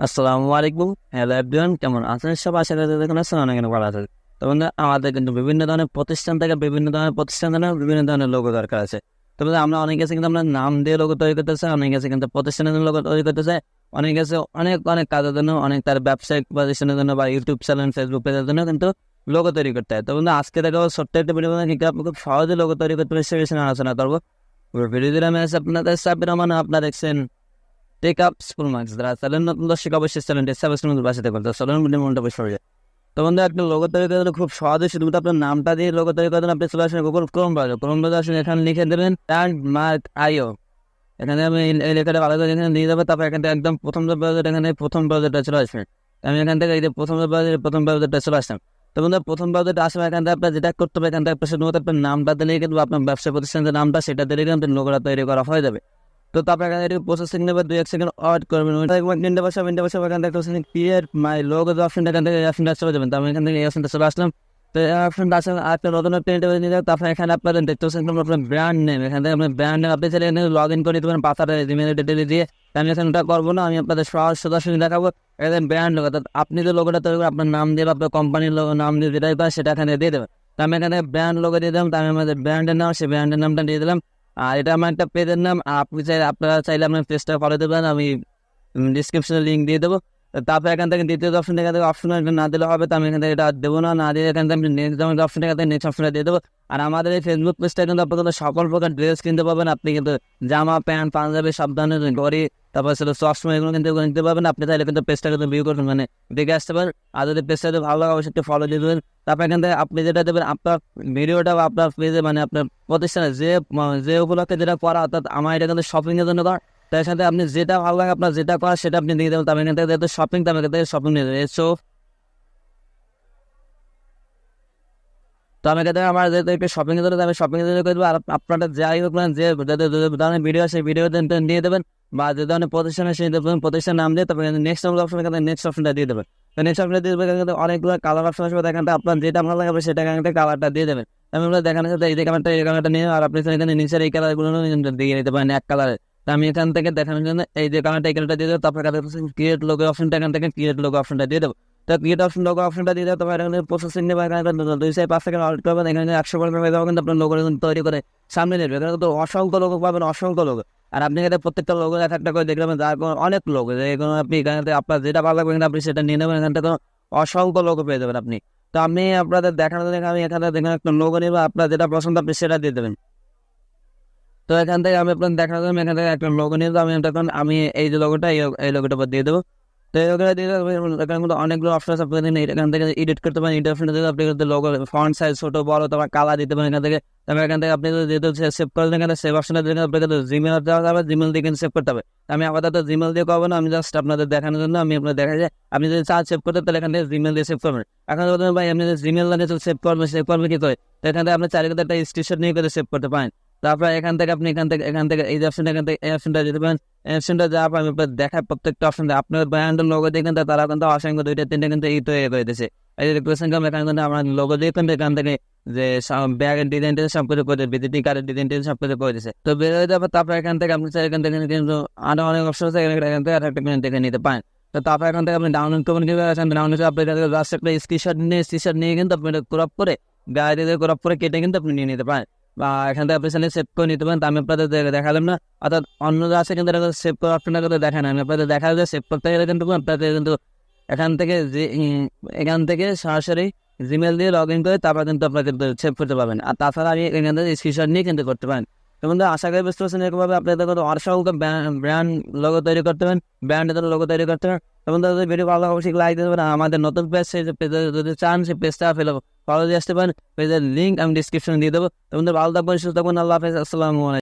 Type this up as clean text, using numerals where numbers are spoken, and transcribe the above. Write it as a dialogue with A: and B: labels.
A: আসসালামু আলাইকুম। Hello everyone, কেমন আছেন সব? আশা করি দেখুন আছেন অনেক ভালো আছেন। তো বন্ধুরা, আমাদের কিন্তু বিভিন্ন ধরনের প্রতিষ্ঠান থেকে বিভিন্ন ধরনের লোগো দরকার আছে। তো বন্ধুরা, আমরা অনেক কাছে কিন্তু আমরা নাম দিয়ে লোগো তৈরি করতে চাই, অনেক কাছে কিন্তু প্রতিষ্ঠানের জন্য লোগো তৈরি করতে চাই, অনেক কাছে অনেক অনেক কাজের জন্য, অনেক তার ব্যবসায়িক প্রতিষ্ঠানের জন্য বা ইউটিউব চ্যানেল ফেসবুক পেজের জন্য কিন্তু লোগো তৈরি করতে হয়। তো বন্ধুরা, আজকে দেখো ছোট্ট একটা ভিডিও কিন্তু আপনি খুব সহজে লোগো তৈরি করতে পারে সে বিষয়ে আলোচনা করবো। ভিডিও দিলে আমি আছি আপনাদের সাবির রহমান। আপনারা দেখছেন টেক আপ স্কুল মার্কস দ্বারা চ্যানেল নতুন দর্শক অবশ্যই চ্যানেলটি সাবস্ক্রাইব করে পাশে থাকবেন। তো চ্যানেল মনটা বসে পড়ে যায়। তো বন্ধু, একটা লোগো তৈরি করতে খুব সহজে শুধুমাত্র আপনার নামটা দিয়ে লোগো তৈরি করতে আপনি চলে আসেন গুগল ক্রোম ব্রাউজার আসেন, এখানে লিখে দেবেন মার্ক আইও। এখানে আমি এই লেখাটা ভালো করে এখানে দিয়ে দেবো। তারপর এখান থেকে একদম প্রথম যে ব্রাউজার, এখানে প্রথম ব্রাউজারটা চলে আসবে। আমি এখান থেকে এই যে প্রথম ব্রাউজারটা চলে আসলাম। তো বন্ধু, প্রথম ব্রাউজারটা আসবে, এখান থেকে আপনার যেটা করতে হবে, এখান থেকে আপনার শুধুমাত্র আপনার নামটা দিলেই কিন্তু আপনার ব্যবসা প্রতিষ্ঠানের যে নামটা সেটা দিলেই কিন্তু লোগোটা তৈরি করা হয়ে যাবে। তো তারপর এখানে একটু প্রসেসিং নেবে, 2-1 সেকেন্ড ওয়েট করবেন। ইন্ডে বসে এখান থেকে ক্রিয়েট মাই লোগো যে অপশনটা, এখান থেকে এই অপশনটা চলে যাবেন। তো আমি এখান থেকে এই অপশনটা চলে আসলাম। তো এই অপশনটা আসলে একটা নতুন একটা ইন্টারভিউ নিয়ে যাবে। তারপর এখানে আপনার দেখতে পাচ্ছেন আপনার ব্র্যান্ড নেম, এখান থেকে আপনার ব্র্যান্ড নেম আপনি চাইলে এখানে লগ ইন করে দিতে পারেন পাতার জিমেল ডিটেল দিয়ে। আমি এখানে ওটা করবো না, আমি আপনাদের সরাসরি দেখাবো। এখানে ব্র্যান্ড লোগো, আপনি যে লোগোটা তৈরি করবেন আপনার নাম দিয়ে বা আপনার কোম্পানির নাম দিয়ে যেটাই পায় সেটা এখানে দিয়ে দেবেন। তো আমি এখানে ব্র্যান্ড লোগো দিয়ে দিলাম। তো আমি আমাদের ব্র্যান্ডের নাম, সেই ব্র্যান্ডের নামটা দিয়ে দিলাম। আর এটা আমার একটা পেজের নাম। আপনারা চাইলে আপনার পেজটা ফলো দেবেন, আমি ডিসক্রিপশনে লিঙ্ক দিয়ে দেবো। তারপর এখান থেকে দ্বিতীয় অপশন, এখান থেকে অপশন না দিলে হবে। তো আমি এখান থেকে এটা দেবো না দিয়ে এখান থেকে আমি নেক্সট অপশন, এখান থেকে নেক্সট অপশনটা দিয়ে দেবো। আর আমাদের এই ফেসবুক পেজটা কিন্তু আপনি কিন্তু সকল প্রকার ড্রেস কিনতে পাবেন। আপনি কিন্তু জামা প্যান্ট পাঞ্জাবি সব ধরনের ঘড়ি, তারপর সেটা সবসময় এগুলো কিন্তু নিতে পারবেন। আপনি চাইলে কিন্তু পেজটা কিন্তু ভিউ করবেন, মানে দেখে আসতে পারেন। আর যদি পেজটা যদি ভালো লাগে অবশ্যই একটু ফলো দিয়ে দেবেন। তারপর এখান থেকে আপনি যেটা দেবেন আপনার ভিডিওটা বা আপনার পেজে, মানে আপনার প্রতিষ্ঠানে যে উপলক্ষে যেটা করা, অর্থাৎ আমার এটা কিন্তু শপিং এর জন্য করা। তার সাথে আপনি যেটা ভালো লাগে আপনার যেটা করা সেটা আপনি দিয়ে দেবেন। তার এখান থেকে যেহেতু শপিং, তার এখান থেকে শপিং নিয়ে দেবেন। তো আমি এখান থেকে আমার যেহেতু একটু শপিং এর জন্য, আমি শপিং এর জন্য করে দেবো। আর আপনারা যাই হোক না, যে ধরনের ভিডিও সেই ভিডিও দিয়ে দেবেন, বা যে ধরনের প্রতিষ্ঠানে সেই প্রতিষ্ঠানের নাম দিয়ে তারপরে নেক্সট অপশন, এখানে নেক্সট অপশনটা দিয়ে দেবেন। তো নেক্সট অপশনটা দিয়ে দেবেন, এখানে অনেকগুলো কালার অপশন আসবে। এখান থেকে আপনার যেটা ভালো লাগবে সেটা এখান থেকে কালারটা দিয়ে দেবেন। আমি দেখানোর সাথে এই কালারটা নিয়ে, আর আপনি এখানে নিচের এই কালারগুলো দিয়ে নিতে পারেন এক কালারে। তো আমি এখান থেকে দেখানোর জন্য এই যে কালারটা, এই কালারটা দিয়ে দেবো। তারপরে ক্রিয়েট লোগো অপশনটা, এখান থেকে ক্রিয়েট লোগো অপশনটা দিয়ে দেবো। তো ক্রিয়েট লোগো অপশনটা দিয়ে দেবো। তারপর এখানে প্রসেসিং নেবে, এখানে 2-5 সেকেন্ড ওয়েট করবেন। এখানে 100% হয়ে যাবে, কিন্তু আপনার লোগো তৈরি করে সামনে নেবে। এখানে কিন্তু অসংখ্য লোগো পাবেন, অসংখ্য লোগো। আর আপনি এখানে প্রত্যেকটা লোগো একটা করে দেখবেন, যার অনেক লোগো, এগুলো আপনি এখানে থেকে আপনার যেটা ভালো লাগবে আপনি সেটা নিয়ে নেবেন। এখান থেকে অসংখ্য লোগো পেয়ে যাবেন আপনি। তো আমি আপনাদের দেখানোর জন্য আমি এখানে দেখেন একটা লোগো নেবো, আপনার যেটা পছন্দ আপনি সেটা দিয়ে দেবেন। তো এখান থেকে আমি আপনার দেখানোর জন্য এখান থেকে একটা লোগো নিয়ে আমি তখন আমি এই যে লোগোটা, এই লোগোটা দিয়ে দেবো। তো এই লোগোটা দিয়ে দেবো। এখানে কিন্তু অনেকগুলো অপশন আছে, আপনি এখান থেকে এডিট করতে পারেন। এডিট অপশন দিয়ে আপনি কিন্তু লোগো ফন্ট সাইজ ছোট বড় তোমার কালার দিতে পারেন এখান থেকে। তারপর এখান থেকে আপনি যেহেতু সেভ করেন, এখানে সেভ অপশনে দিলে আপনাকে জিমেল দেওয়া যাবে, জিমেল দিয়ে কিন্তু সেভ করতে হবে। আমি আপাতত জিমেল দিয়ে করবো না, আমি জাস্ট আপনাদের দেখানোর জন্য আমি আপনাদের দেখা যায়। আপনি যদি চান সেভ করতে, তাহলে এখান থেকে জিমেল দিয়ে সেভ করবেন। এখন ভাই আপনি জিমেল দিয়ে সেভ করবেন কি করে? তো এখান থেকে আপনি চাইলে একটা স্ক্রিনশট নিয়ে করে সেভ করতে পারেন। তারপর এখান থেকে আপনি এখান থেকে এই যে অপশনটা, এখান থেকে এই অপশনটা দিতে পারেন। এই অপশনটা যাওয়ার পর আমি দেখায় প্রত্যেকটা অপশন আপনার ব্র্যান্ডের লোগো দিয়ে কিন্তু তারা কিন্তু অসংখ্য 2-3টা কিন্তু এই তৈরি করে দিয়েছে। এই যে রিকোয়েশন এখানে কিন্তু আমার লোগো দিয়ে কিন্তু এখান থেকে যে ব্যাগের ডিজাইনটা সব কিছু করে ভিজিটিং কার্ডের ডিজাইনটা সব কিছু করে দিয়েছে। তো বের হয়ে যাবে। তারপর এখান থেকে আপনি এখান থেকে কিন্তু আরো অনেক অপশন আছে, এখান থেকে আর একটা দেখে নিতে পারেন। তো তারপর এখান থেকে আপনি ডাউনলোড করবেন, কিভাবে আছেন ডাউনলোড আপনি জাস্ট একটা স্ক্রিনশট নিয়ে কিন্তু আপনি ক্রপ করে গাড়ি দিয়ে ক্রপ করে কেটে কিন্তু আপনি নিয়ে নিতে পারেন। বা এখান থেকে আপনি সেভ করে নিতে পারেন। তো আমি আপনাদের দেখালাম না, অর্থাৎ অন্যরা আছে কিন্তু সেভ করার অপশনটা করে দেখেন। আমি আপনাদের দেখা যায় সেভ করতে গেলে কিন্তু আপনাদের কিন্তু এখান থেকে যে এখান থেকে সরাসরি জিমেল দিয়ে লগ ইন করে তারপর কিন্তু আপনারা কিন্তু সেভ করতে পারবেন। আর তাছাড়া আমি এখান থেকে স্ক্রিনশট নিয়ে কিন্তু করতে পারেন। তো বন্ধু, আশা করি বুঝতে পারছেন এরকমভাবে আপনাদের কিন্তু অসংখ্য ব্র্যান্ড লোগো তৈরি করতে পারেন, ব্র্যান্ডের লোগো তৈরি করতে পারেন। এবং তাদের ভিডিও ভালো অবশ্যই লাইক দিতে পারেন। আমাদের নতুন পেজ, সেই পেজে যদি চান সেই পেজটা ফলো দিয়ে আসতে পারেন। পেজের লিঙ্ক আমি ডিসক্রিপশনে দিয়ে দেবো। তো বন্ধু, ভালো থাকবেন, সুস্থ থাকবেন। আল্লাহ হাফেজ, আসসালামু আলাইকুম।